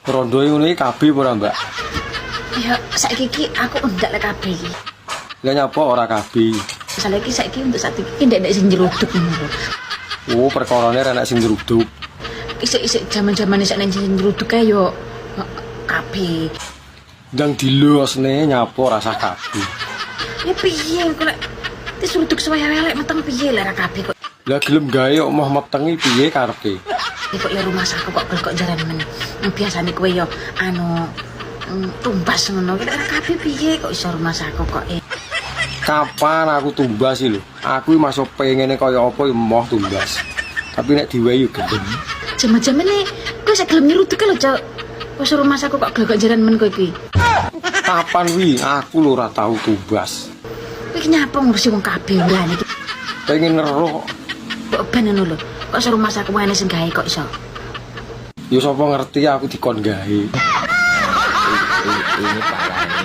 Rondo ngono iki kabeh ora, Mbak? Ya saiki iki aku ndak lek kabeh iki. Lah nyapa ora kabeh? Saiki untuk saat iki ndek sing jeruduk ngono. Oh, perkarane renek sing jeruduk. Isik jaman-jamane sak nang sing jeruduk kae yo kabeh. Ndang dilosne nyapa rasa kabeh. Ya piye kok lek diseruduk suwaya elek meteng piye lek kabeh kok. Lah gelem gawe kok moh metengi piye karepe? Kok ya rumah saku kok jaran men. Biasane kowe yo tumbas ngono. Lek kabeh piye kok iso rumah saku kok. Kapan aku tumbas sih lho? Aku masuk pengene kaya apa ya moh tumbas. Tapi nek diwehi yo gelem. Jaman-jamane kowe sak gelem nyeruduk lho, Cok. Wis rumah saku kok gelek jaran men kowe iki. Kapan wi aku lho ora tau tumbas. Kowe iki nyapa ngurusi wong kabeh urane iki. Pengen ngeroh. Kok ben ngono lho. Kok sak rumah saku wae sing gawe kok iso. Ya sapa ngerti aku dikon gawe. Ini parahnya.